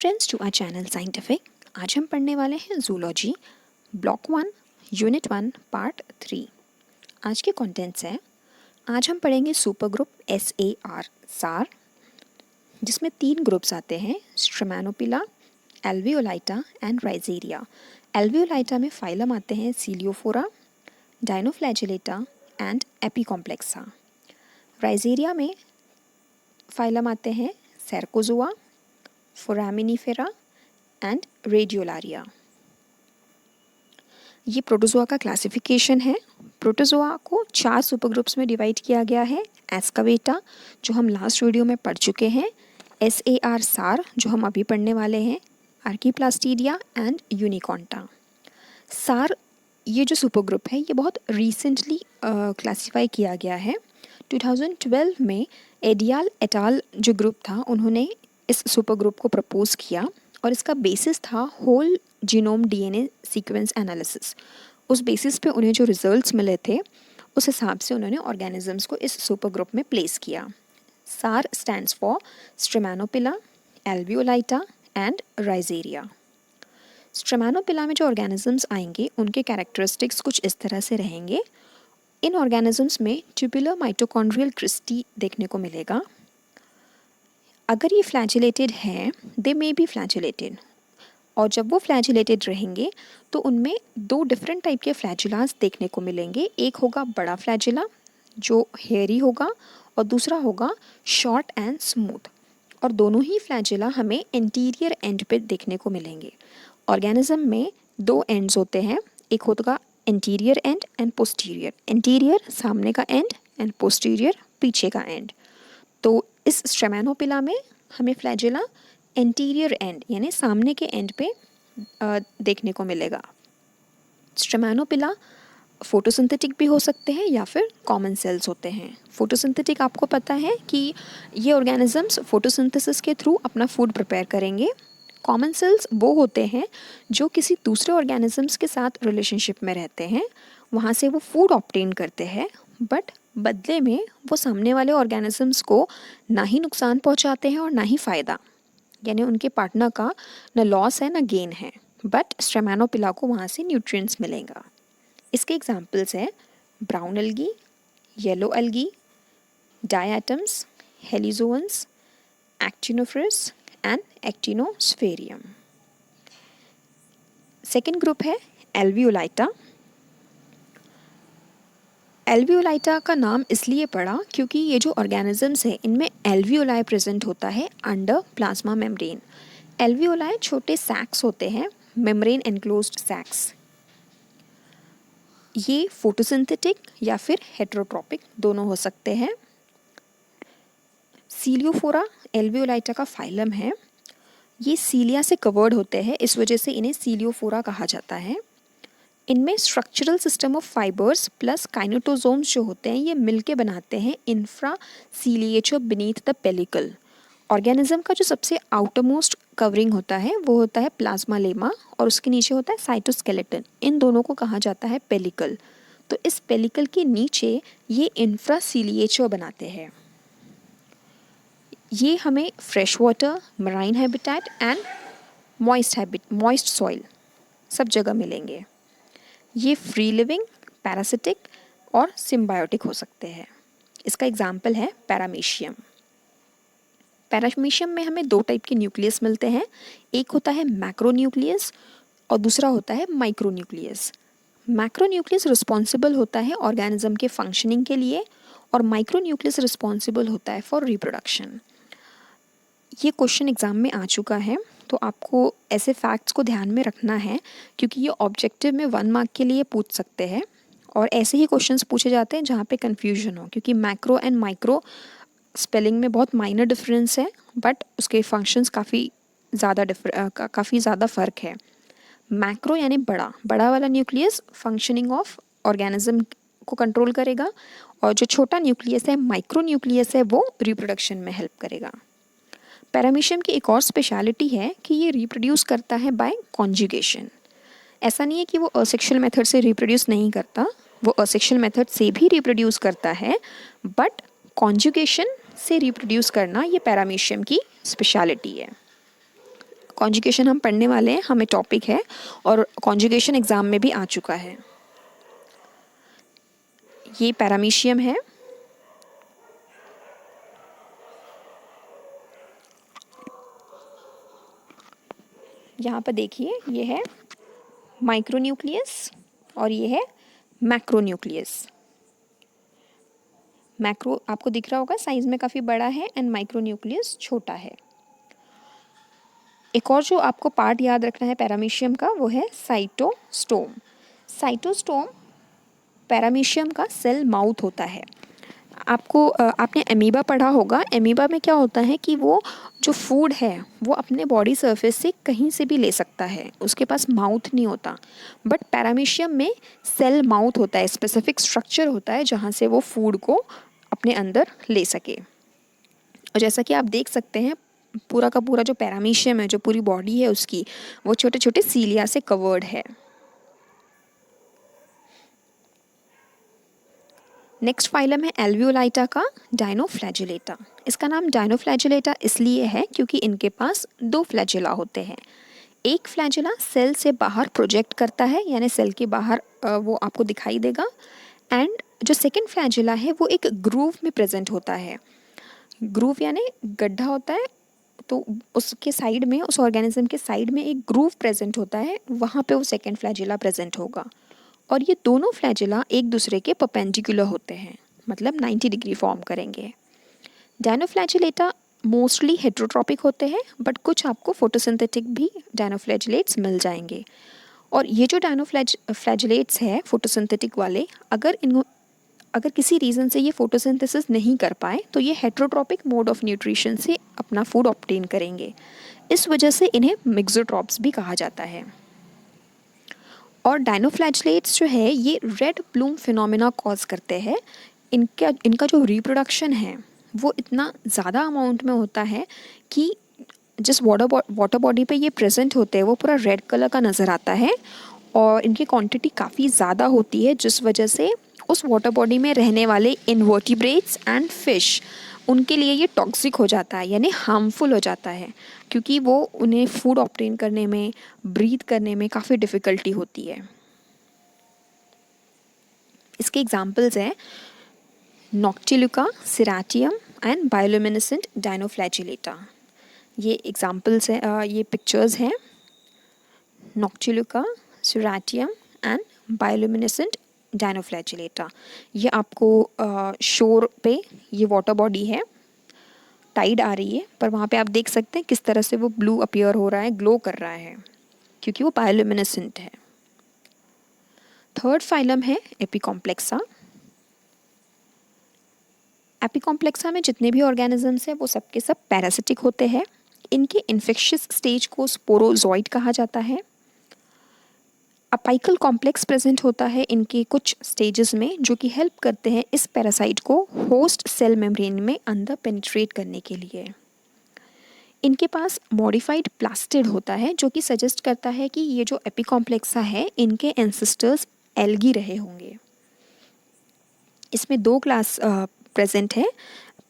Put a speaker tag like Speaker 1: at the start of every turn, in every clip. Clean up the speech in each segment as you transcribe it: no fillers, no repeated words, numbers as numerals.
Speaker 1: Friends to our channel scientific. आज हम पढ़ने वाले हैं जूलॉजी ब्लॉक 1 यूनिट 1 पार्ट 3। आज के कंटेंट्स हैं, आज हम पढ़ेंगे सुपर ग्रुप SAR सार, जिसमें 3 ग्रुप्स आते हैं, स्ट्रेमैनोपिला, एल्वियोलाइटा एंड राइजेरिया। एल्वियोलाइटा में फाइलम आते हैं सीलियोफोरा, डाइनोफ्लैजिलेटा एंड एपिकॉम्प्लेक्सा। राइजेरिया में फाइलम आते हैं सेरकोजोआ, फोरामिनीफेरा एंड रेडियोलारिया। ये प्रोटोजोआ का क्लासिफिकेशन है। प्रोटोजोआ को 4 सुपर ग्रुप्स में डिवाइड किया गया है। एस्कावेटा, जो हम लास्ट वीडियो में पढ़ चुके हैं, SAR सार, जो हम अभी पढ़ने वाले हैं, आर्कीप्लास्टीडिया एंड यूनिकॉन्टा। सार, ये जो सुपर ग्रुप है, ये बहुत रिसेंटली क्लासीफाई किया गया है। 2012 में एडियाल एटाल जो ग्रुप था, उन्होंने इस सुपर ग्रुप को प्रपोज किया और इसका बेसिस था whole genome DNA sequence analysis. उस बेसिस पे उन्हें जो रिजल्ट्स मिले थे, उस हिसाब से उन्होंने ऑर्गेनिजम्स को इस सुपर ग्रुप में प्लेस किया। सार स्टैंड्स फॉर स्ट्रेमैनोपिला, एल्वियोलाइटा एंड राइजेरिया। स्ट्रेमैनोपिला में जो ऑर्गेनिजम्स आएंगे, उनके कैरेक्टरिस्टिक्स कुछ इस तरह से रहेंगे। इन ऑर्गेनिजम्स में ट्यूबुलर माइटोकॉन्ड्रियल क्रिस्टी देखने को मिलेगा। अगर ये फ्लैजिलेटेड हैं, दे मे बी फ्लैजिलेटेड, और जब वो फ्लैजिलेटेड रहेंगे तो उनमें 2 डिफरेंट टाइप के फ्लैजिलास देखने को मिलेंगे। एक होगा बड़ा फ्लैजिला जो हेयरी होगा, और दूसरा होगा शॉर्ट एंड स्मूथ, और दोनों ही फ्लैजिला हमें एंटीरियर एंड पे देखने को मिलेंगे। ऑर्गेनिज्म में 2 एंड्स होते हैं, एक होगा anterior and and posterior. Anterior सामने का एंड एंड पोस्टीरियर पीछे का एंड। तो इस स्ट्रेमैनोपिला में हमें फ्लैजिला एंटीरियर एंड यानी सामने के एंड पे देखने को मिलेगा। स्ट्रेमैनोपिला फोटोसिंथेटिक भी हो सकते हैं या फिर कॉमन सेल्स होते हैं। फोटोसिंथेटिक आपको पता है कि ये ऑर्गेनिजम्स फोटोसिंथेसिस के थ्रू अपना फूड प्रिपेयर करेंगे। कॉमन सेल्स वो होते हैं जो किसी दूसरे ऑर्गेनिजम्स के साथ रिलेशनशिप में रहते हैं, वहाँ से वो फूड ऑब्टेन करते हैं, बट बदले में वो सामने वाले ऑर्गेनिजम्स को ना ही नुकसान पहुँचाते हैं और ना ही फ़ायदा, यानी उनके पार्टनर का न लॉस है न गेन है, बट स्ट्रेमैनोपिला को वहाँ से न्यूट्रिएंट्स मिलेगा। इसके एग्जांपल्स हैं brown algae, yellow algae, diatoms, heliozoans, actinophrys and actinosphaerium. Second group है एल्वियोलाइटा। एल्वियोलाइटा का नाम इसलिए पड़ा क्योंकि ये जो ऑर्गेनिजम्स है, इनमें एल्वियोलाई प्रेजेंट होता है अंडर प्लाज्मा मेम्ब्रेन। एल्वियोलाई छोटे सैक्स होते हैं, मेम्ब्रेन एनक्लोज्ड सैक्स। ये फोटोसिंथेटिक या फिर हेटेरोट्रॉपिक दोनों हो सकते हैं। सीलियोफोरा एल्वियोलाइटा का फाइलम है। ये सीलिया से कवर्ड होते हैं, इस वजह से इन्हें सीलियोफोरा कहा जाता है। इनमें structural system of fibres plus kinetosomes जो होते हैं, ये मिलके बनाते हैं infraciliature beneath the pellicle. Organism का जो सबसे आउटरमोस्ट कवरिंग होता है वो होता है प्लाज्मा लेमा, और उसके नीचे होता है साइटोस्केलेटन। इन दोनों को कहा जाता है पेलिकल। तो इस पेलिकल के नीचे ये इंफ्रासीलिएचर बनाते हैं। ये हमें fresh water, marine habitat and moist soil सब जगह मिलेंगे। ये फ्री लिविंग, पैरासिटिक और सिम्बायोटिक हो सकते हैं। इसका एग्जाम्पल है पैरामीशियम। पैरामीशियम में हमें 2 टाइप के न्यूक्लियस मिलते हैं, एक होता है मैक्रोन्यूक्लियस और दूसरा होता है माइक्रोन्यूक्लियस। मैक्रोन्यूक्लियस रिस्पॉन्सिबल होता है ऑर्गेनिज्म के फंक्शनिंग के लिए, और माइक्रोन्यूक्लियस रिस्पॉन्सिबल होता है फॉर रिप्रोडक्शन। ये क्वेश्चन एग्जाम में आ चुका है, तो आपको ऐसे फैक्ट्स को ध्यान में रखना है, क्योंकि ये ऑब्जेक्टिव में 1 मार्क के लिए पूछ सकते हैं, और ऐसे ही क्वेश्चंस पूछे जाते हैं जहाँ पे कन्फ्यूजन हो, क्योंकि मैक्रो एंड माइक्रो स्पेलिंग में बहुत माइनर डिफरेंस है, बट उसके फंक्शंस काफ़ी ज़्यादा फ़र्क है। मैक्रो यानी बड़ा वाला न्यूक्लियस फंक्शनिंग ऑफ ऑर्गेनिज्म को कंट्रोल करेगा, और जो छोटा न्यूक्लियस है, माइक्रो न्यूक्लियस है, वो रिप्रोडक्शन में हेल्प करेगा। पैरामीशियम की एक और स्पेशलिटी है कि ये रिप्रोड्यूस करता है बाय कॉन्जुगेशन। ऐसा नहीं है कि वो असेक्सुअल मेथड से रिप्रोड्यूस नहीं करता, वो असेक्सुअल मेथड से भी रिप्रोड्यूस करता है, बट कॉन्जुगेशन से रिप्रोड्यूस करना ये पैरामीशियम की स्पेशलिटी है। कॉन्जुगेशन हम पढ़ने वाले हैं, हमें टॉपिक है और कॉन्जुगेशन एग्ज़ाम में भी आ चुका है। ये पैरामीशियम है, यहाँ पर देखिए ये है माइक्रोन्यूक्लियस और ये है मैक्रोन्यूक्लियस। मैक्रो आपको दिख रहा होगा साइज़ में काफ़ी बड़ा है एंड माइक्रोन्यूक्लियस छोटा है। एक और जो आपको पार्ट याद रखना है पैरामीशियम का वो है साइटोस्टोम। साइटोस्टोम पैरामीशियम का सेल माउथ होता है। आपने एमीबा पढ़ा होगा। एमीबा में क्या होता है कि वो जो फूड है वो अपने बॉडी सरफेस से कहीं से भी ले सकता है, उसके पास माउथ नहीं होता। बट पैरामीशियम में सेल माउथ होता है, स्पेसिफिक स्ट्रक्चर होता है जहाँ से वो फूड को अपने अंदर ले सके। और जैसा कि आप देख सकते हैं पूरा का पूरा जो पैरामीशियम है, जो पूरी बॉडी है उसकी, वो छोटे छोटे सीलिया से कवर्ड है। नेक्स्ट फाइलम है एल्वियोलाइटा का डायनोफ्लैजिलेटा। इसका नाम डायनोफ्लैजिलेटा इसलिए है क्योंकि इनके पास 2 फ्लैजिला होते हैं। एक फ्लैजिला सेल से बाहर प्रोजेक्ट करता है, यानी सेल के बाहर वो आपको दिखाई देगा, एंड जो सेकेंड फ्लैजिला है वो एक ग्रूव में प्रेजेंट होता है। ग्रूव यानी गड्ढा होता है, तो उसके साइड में, उस ऑर्गेनिज्म के साइड में एक ग्रूव प्रेजेंट होता है, वहाँ पे वो सेकेंड फ्लैजिला प्रेजेंट होगा। और ये दोनों फ्लैजिला एक दूसरे के परपेंडिकुलर होते हैं, मतलब 90 डिग्री फॉर्म करेंगे। डायनोफ्लैजिलेटा मोस्टली हेट्रोट्रॉपिक होते हैं, बट कुछ आपको फोटोसिंथेटिक भी डायनोफ्लैजिलेट्स मिल जाएंगे। और ये जो डायनोफ्लैजिलेट्स है फोटोसिंथेटिक वाले, अगर किसी रीज़न से ये फोटोसिंथेसिस नहीं कर पाए तो ये हेट्रोट्रॉपिक मोड ऑफ न्यूट्रिशन से अपना फूड ऑब्टेन करेंगे। इस वजह से इन्हें मिक्सोट्रॉप्स भी कहा जाता है। और डायनोफ्लैजिलेट्स जो है ये रेड ब्लूम फिनोमेना कॉज करते हैं। इनका जो रिप्रोडक्शन है वो इतना ज़्यादा अमाउंट में होता है कि जिस वाटर बॉडी पे ये प्रेजेंट होते हैं वो पूरा रेड कलर का नज़र आता है, और इनकी क्वांटिटी काफ़ी ज़्यादा होती है, जिस वजह से उस वाटर बॉडी में रहने वाले इनवर्टिब्रेट्स एंड फिश, उनके लिए ये टॉक्सिक हो जाता है, यानी हार्मफुल हो जाता है, क्योंकि वो उन्हें फूड ऑब्टेन करने में, ब्रीथ करने में काफ़ी डिफ़िकल्टी होती है। इसके एग्जांपल्स हैं नॉक्टिलुका, सिराटियम एंड बायोल्यूमिनेसेंट डायनोफ्लैजिलेटा। ये एग्जांपल्स हैं, ये पिक्चर्स हैं नॉक्टिलुका, सिराटियम एंड बायोल्यूमिनेसेंट डायनोफ्लैजिलेटा। ये आपको शोर पे ये वाटर बॉडी है, टाइड आ रही है, पर वहाँ पे आप देख सकते हैं किस तरह से वो ब्लू अपीयर हो रहा है, ग्लो कर रहा है, क्योंकि वो बायोल्यूमिनेसेंट है। थर्ड फाइलम है एपिकॉम्प्लेक्सा। एपिकॉम्प्लेक्सा में जितने भी ऑर्गेनिजम्स हैं वो सब के सब पैरासिटिक होते हैं। इनके इन्फेक्शियस स्टेज को स्पोरोजॉइड कहा जाता है। अपाइकल कॉम्प्लेक्स प्रेजेंट होता है इनके कुछ स्टेजेस में, जो कि हेल्प करते हैं इस पैरासाइट को होस्ट सेल मेम्ब्रेन में अंदर पेनिट्रेट करने के लिए। इनके पास मॉडिफाइड प्लास्टिड होता है, जो कि सजेस्ट करता है कि ये जो एपिकॉम्प्लेक्सा है इनके एंसेस्टर्स एल्गी रहे होंगे। इसमें 2 क्लास प्रेजेंट है।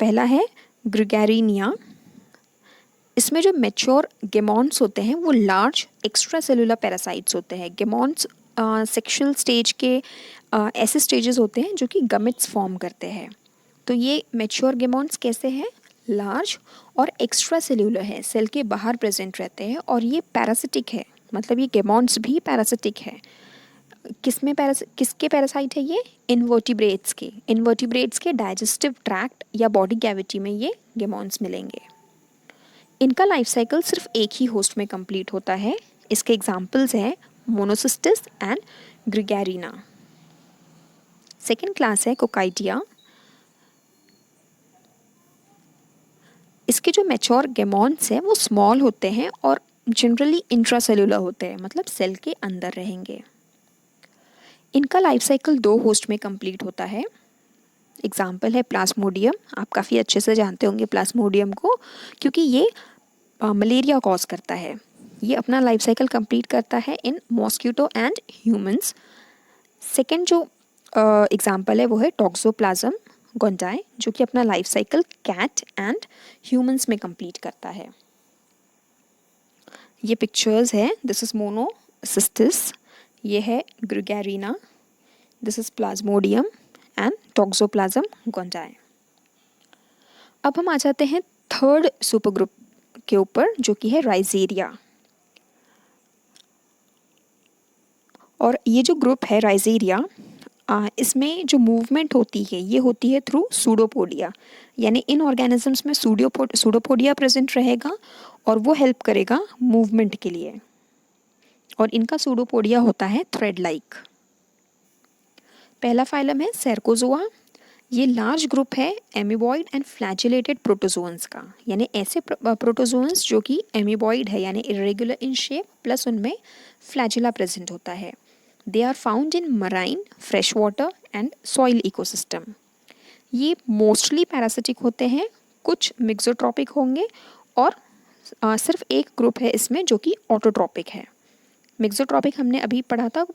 Speaker 1: पहला है ग्रिगैरिनिया। इसमें जो मैच्योर गेमॉन्स होते हैं वो लार्ज एक्स्ट्रा सेलुलर पैरासाइट्स होते हैं। गेमॉन्स सेक्शुअल स्टेज के ऐसे स्टेजेस होते हैं जो कि गमेट्स फॉर्म करते हैं। तो ये मैच्योर गेमॉन्स कैसे हैं? लार्ज और एक्स्ट्रा सेल्यूलर है, सेल के बाहर प्रेजेंट रहते हैं, और ये पैरासिटिक है, मतलब ये गेमॉन्स भी पैरासिटिक है। किसके पैरासाइट है ये? इनवर्टिब्रेट्स के डाइजेस्टिव ट्रैक्ट या बॉडी कैविटी में ये गेमॉन्स मिलेंगे। इनका लाइफ साइकिल सिर्फ एक ही होस्ट में कंप्लीट होता है। इसके एग्जाम्पल्स हैं मोनोसिस्टिस एंड ग्रिगैरिना। सेकेंड क्लास है कोकाइडिया। इसके जो मैच्योर गेमॉन्स हैं वो स्मॉल होते हैं और जनरली इंट्रासेलुलर होते हैं, मतलब सेल के अंदर रहेंगे। इनका लाइफ साइकिल 2 होस्ट में कंप्लीट होता है। एग्जाम्पल है प्लाज्मोडियम। आप काफ़ी अच्छे से जानते होंगे प्लाज्मोडियम को, क्योंकि ये मलेरिया कॉज करता है। ये अपना लाइफ साइकिल कंप्लीट करता है in mosquito and humans. Second जो एग्जाम्पल है वो है टॉक्सोप्लाज्म गोंजाई, जो कि अपना life cycle cat and humans में कंप्लीट करता है। ये पिक्चर्स है, दिस इज़ मोनोसिस्टिस, ये है ग्रेगेरिना, दिस इज़ प्लाज्मोडियम एंड टोक्सोप्लाज्म गोंजाई। अब हम आ जाते हैं थर्ड सुपर ग्रुप के ऊपर, जो कि है राइजेरिया। और ये जो ग्रुप है राइजेरिया, इसमें जो मूवमेंट होती है ये होती है थ्रू सूडोपोडिया, यानी इन ऑर्गेनिजम्स में सूडोपोडिया प्रेजेंट रहेगा और वो हेल्प करेगा मूवमेंट के लिए, और इनका सूडोपोडिया होता है थ्रेड लाइक। पहला फाइलम है सेर्कोजोआ। ये लार्ज ग्रुप है एमीबॉइड एंड फ्लैजिलेटेड प्रोटोजोन्स का, यानी ऐसे प्रोटोजोन्स जो कि एमीबॉइड है यानी इरेगुलर इन शेप प्लस उनमें फ्लैजिला प्रेजेंट होता है। They are found in marine, fresh water and soil ecosystem. ये मोस्टली पैरासिटिक होते हैं, कुछ मिक्सोट्रॉपिक होंगे, और सिर्फ एक ग्रुप है इसमें जो कि ऑटोट्रॉपिक है। मिक्सोट्रॉपिक हमने अभी पढ़ा था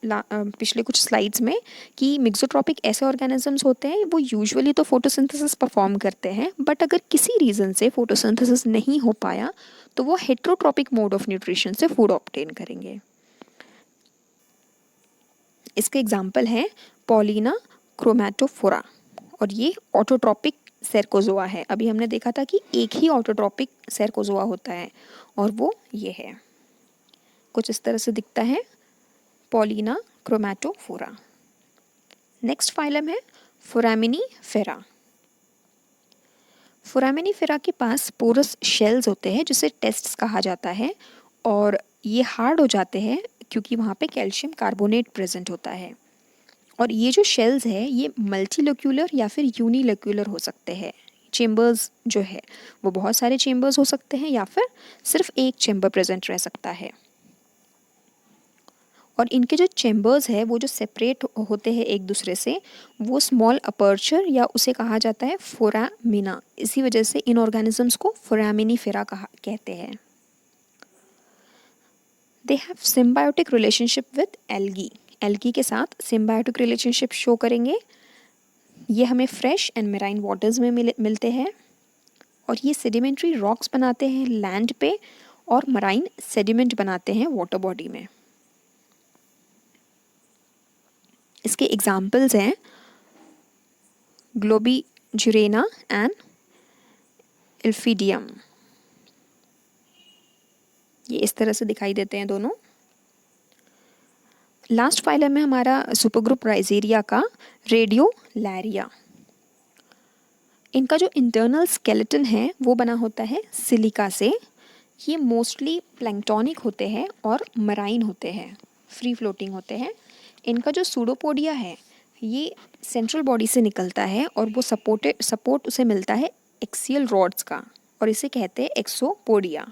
Speaker 1: पिछले कुछ स्लाइड्स में कि मिक्सोट्रॉपिक ऐसे ऑर्गेनिजम्स होते हैं वो यूजुअली तो फोटोसिंथेसिस परफॉर्म करते हैं, बट अगर किसी रीज़न से फोटोसिंथेसिस नहीं हो पाया तो वो हेट्रोट्रॉपिक मोड ऑफ न्यूट्रिशन से फूड ऑब्टेन करेंगे। इसके एग्जाम्पल हैं पॉलिना क्रोमैटोफोरा, और ये ऑटोट्रॉपिक सेर्कोजोआ है। अभी हमने देखा था कि एक ही ऑटोट्रॉपिक सेर्कोजोआ होता है और वो ये है, कुछ इस तरह से दिखता है, पॉलिना क्रोमैटोफोरा। नेक्स्ट फाइलम है फोरामिनीफेरा। फोरामिनीफेरा के पास पोरस शेल्स होते हैं जिसे टेस्ट्स कहा जाता है, और ये हार्ड हो जाते हैं क्योंकि वहाँ पे कैल्शियम कार्बोनेट प्रेजेंट होता है। और ये जो शेल्स है ये मल्टीलोक्यूलर या फिर यूनिलोक्यूलर हो सकते हैं। चेम्बर्स जो है वो बहुत सारे चेम्बर्स हो सकते हैं या फिर सिर्फ एक चेम्बर प्रेजेंट रह सकता है। और इनके जो चेम्बर्स है वो जो सेपरेट होते हैं एक दूसरे से, वो स्मॉल अपर्चर या उसे कहा जाता है फोरामिना। इसी वजह से इन ऑर्गेनिजम्स को फोरामिनीफेरा कहते हैं। They have symbiotic relationship with algae. Algae के साथ सिम्बायोटिक रिलेशनशिप शो करेंगे। ये हमें फ्रेश एंड मेराइन वाटर्स में मिलते हैं, और ये सेडिमेंट्री रॉक्स बनाते हैं लैंड पे और मराइन सेडिमेंट बनाते हैं वाटर बॉडी में। इसके एग्जाम्पल्स हैं ग्लोबिजुरेना एंड इल्फिडियम। ये इस तरह से दिखाई देते हैं दोनों। लास्ट फाइलम है हमारा सुपर ग्रुप राइजेरिया का, रेडियोलैरिया। इनका जो इंटरनल स्केलेटन है वो बना होता है सिलिका से। ये मोस्टली प्लैंक्टोनिक होते हैं और मराइन होते हैं, फ्री फ्लोटिंग होते हैं। इनका जो सूडोपोडिया है ये सेंट्रल बॉडी से निकलता है और वो सपोर्ट उसे मिलता है एक्सियल रॉड्स का, और इसे कहते हैं एक्सोपोडिया।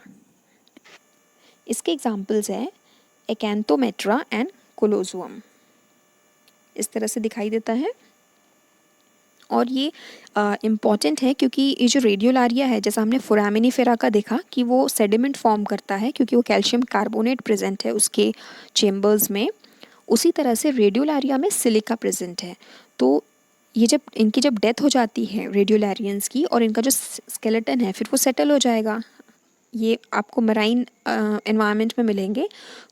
Speaker 1: इसके एग्जाम्पल्स हैं एकैंथोमेट्रा एंड कोलोजुअम। इस तरह से दिखाई देता है। और ये इम्पॉर्टेंट है क्योंकि ये जो रेडियोलारिया है, जैसा हमने फोरामिनीफेरा का देखा कि वो सेडिमेंट फॉर्म करता है क्योंकि वो कैल्शियम कार्बोनेट प्रेजेंट है उसके चेम्बर्स में, उसी तरह से रेडियोलारिया में सिलिका प्रेजेंट है। तो ये जब इनकी डेथ हो जाती है रेडियोलारियंस की, और इनका जो स्केलेटन है फिर वो सेटल हो जाएगा। ये आपको मराइन एनवायरनमेंट में मिलेंगे,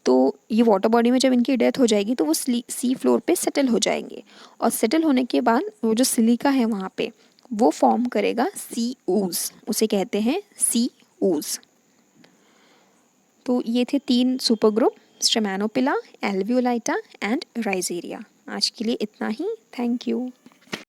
Speaker 1: तो ये वाटर बॉडी में जब इनकी डेथ हो जाएगी तो वो सी फ्लोर पे सेटल हो जाएंगे, और सेटल होने के बाद वो जो सिलिका है वहाँ पे वो फॉर्म करेगा सी ooze, उसे कहते हैं सी ooze। तो ये थे 3 सुपर ग्रुप, स्ट्रेमैनोपिला, एल्वियोलाइटा एंड राइजेरिया। आज के लिए इतना ही। Thank you.